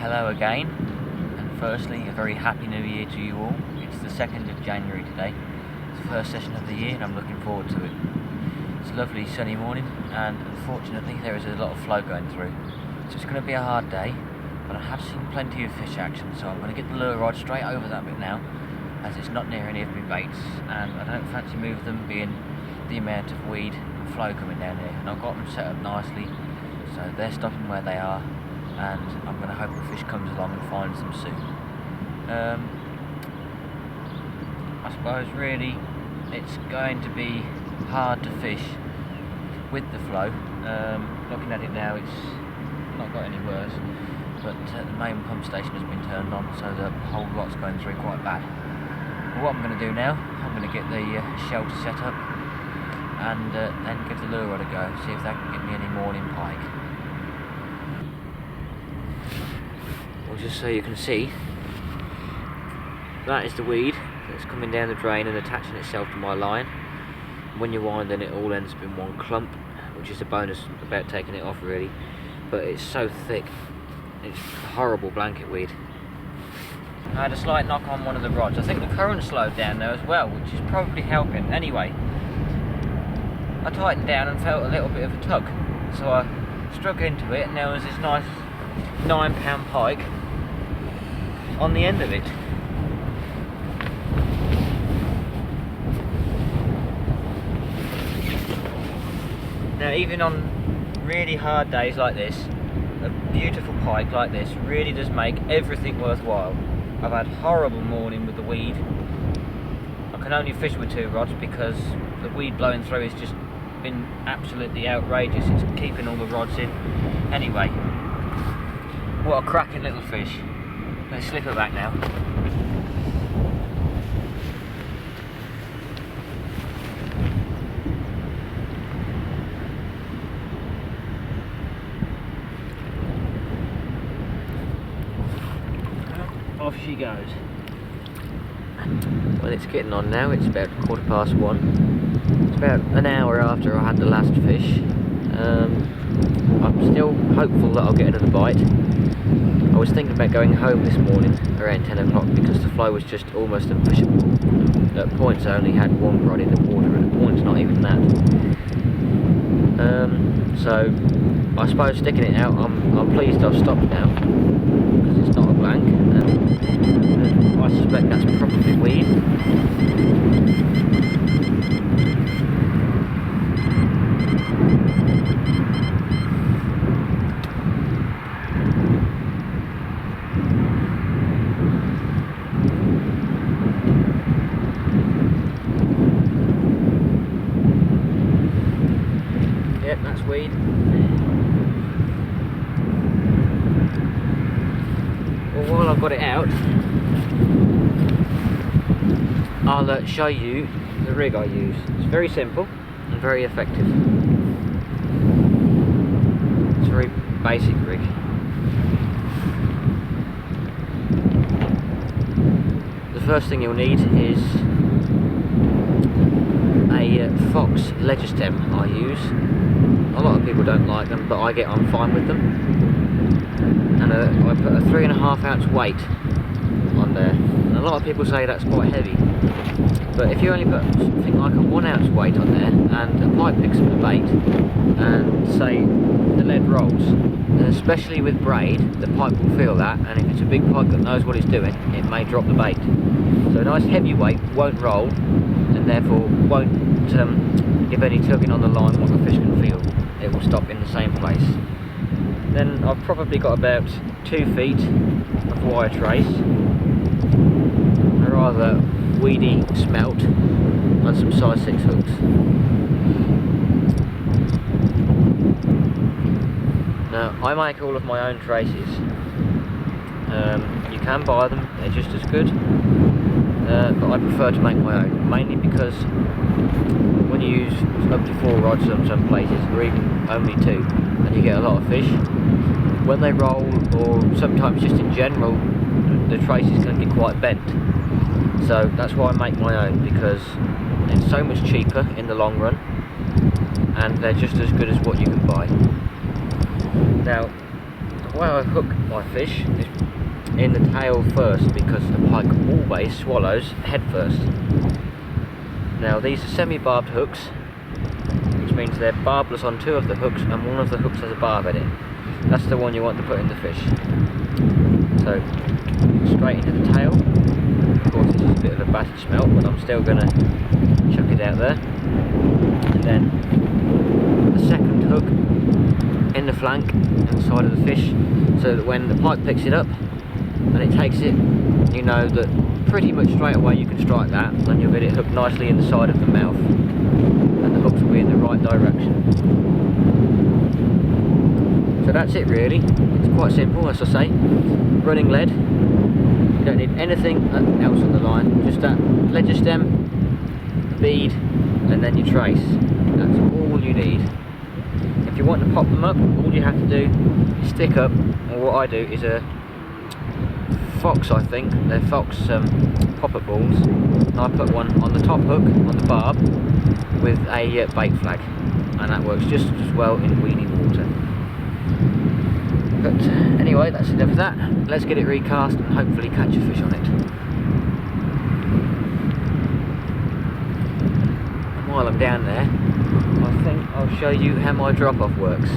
Hello again, and firstly a very happy new year to you all. It's the 2nd of January today. It's the first session of the year and I'm looking forward to it. It's a lovely sunny morning and unfortunately there is a lot of flow going through. So it's going to be a hard day, but I have seen plenty of fish action, so I'm going to get the lure rod straight over that bit now, as it's not near any of my baits and I don't fancy moving them being the amount of weed and flow coming down here. And I've got them set up nicely so they're stopping where they are, and I'm going to hope the fish comes along and finds them soon. I suppose really it's going to be hard to fish with the flow. Looking at it now, it's not got any worse, but the main pump station has been turned on, so the whole lot's going through quite bad. But what I'm going to do now, I'm going to get the shelter set up and then give the lure rod a go, see if that can get me any morning pike. Well, just so you can see, that is the weed that's coming down the drain and attaching itself to my line. When you wind, then it all ends up in one clump, which is a bonus about taking it off really, but it's so thick, it's horrible blanket weed. I had a slight knock on one of the rods. I think the current slowed down there as well, which is probably helping. Anyway, I tightened down and felt a little bit of a tug, so I struck into it and there was this nice 9-pound pike on the end of it. Now, even on really hard days like this, a beautiful pike like this really does make everything worthwhile. I've had a horrible morning with the weed. I can only fish with 2 rods because the weed blowing through has just been absolutely outrageous. It's keeping all the rods in. Anyway, what a cracking little fish. Let's slip her back now. Off she goes. Well, it's getting on now. It's about 1:15. It's about an hour after I had the last fish. I'm still hopeful that I'll get another bite. I was thinking about going home this morning around 10 o'clock because the flow was just almost unfishable. At points I only had 1 rod in the water, and at points not even that. So I suppose sticking it out, I'm pleased I've stopped now because it's not a blank, and I suspect that's probably weed. Yep, that's weed. Well, while I've got it out, I'll show you the rig I use. It's very simple and very effective. It's a very basic rig. The first thing you'll need is a Fox ledger stem I use. A lot of people don't like them, but I get on fine with them. And I put a 3.5 ounce weight on there. And a lot of people say that's quite heavy, but if you only put something like a 1 ounce weight on there and a pike picks up the bait and say the lead rolls, and especially with braid, the pike will feel that, and if it's a big pike that knows what it's doing, it may drop the bait. So a nice heavy weight won't roll and therefore won't give any tugging on the line what the fish can feel. It will stop in the same place. Then I've probably got about 2 feet of wire trace, a rather weedy smelt on some size 6 hooks. Now, I make all of my own traces. You can buy them, they're just as good, but I prefer to make my own, mainly because when you use up to 4 rods on some places, or even only 2, and you get a lot of fish, when they roll, or sometimes just in general, the traces can get quite bent. So that's why I make my own, because it's so much cheaper in the long run and they're just as good as what you can buy. Now, the way I hook my fish is in the tail first, because the pike always swallows head first. Now these are semi-barbed hooks, which means they're barbless on 2 of the hooks and 1 of the hooks has a barb in it. That's the one you want to put in the fish. So straight into the tail. Of course this is a bit of a battered smelt, but I'm still going to chuck it out there. And then the second hook in the flank inside of the fish, so that when the pike picks it up and it takes it, you know that pretty much straight away you can strike that, and you'll get it hooked nicely in the side of the mouth, and the hooks will be in the right direction. So that's it really. It's quite simple, as I say. Running lead. You don't need anything else on the line, just that ledger stem, the bead, and then your trace. That's all you need. If you want to pop them up, all you have to do is stick up, or what I do is a Fox, I think, they're Fox pop-up balls, and I put one on the top hook on the barb with a bait flag, and that works just as well in weedy water. But anyway, that's enough of that. Let's get it recast and hopefully catch a fish on it. And while I'm down there, I think I'll show you how my drop-off works.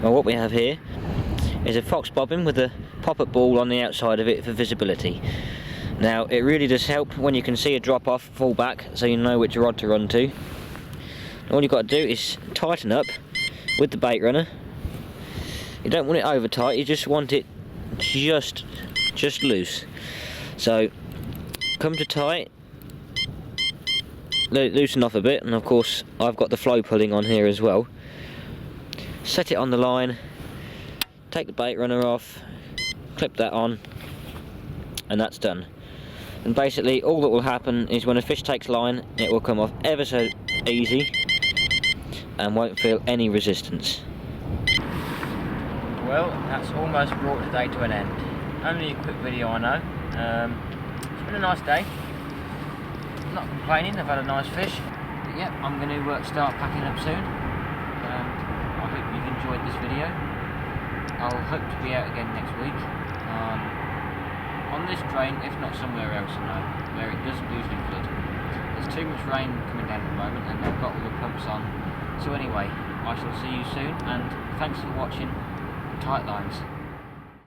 Well, what we have here is a fox bobbin with a pop-up ball on the outside of it for visibility. Now it really does help when you can see a drop off, fall back, so you know which rod to run to. All you've got to do is tighten up with the bait runner. You don't want it over tight, you just want it just loose. So come to tight, loosen off a bit, and of course I've got the flow pulling on here as well. Set it on the line, take the bait runner off, clip that on, and that's done. And basically all that will happen is when a fish takes line, it will come off ever so easy and won't feel any resistance. Well, that's almost brought today to an end. Only a quick video, I know. It's been a nice day. I'm not complaining, I've had a nice fish. But yeah, I'm going to start packing up soon. I hope you've enjoyed this video. I'll hope to be out again next week on this drain, if not somewhere else, where it doesn't usually flood. There's too much rain coming down at the moment, and I've got all the pumps on. So anyway, I shall see you soon, and thanks for watching Tight Lines.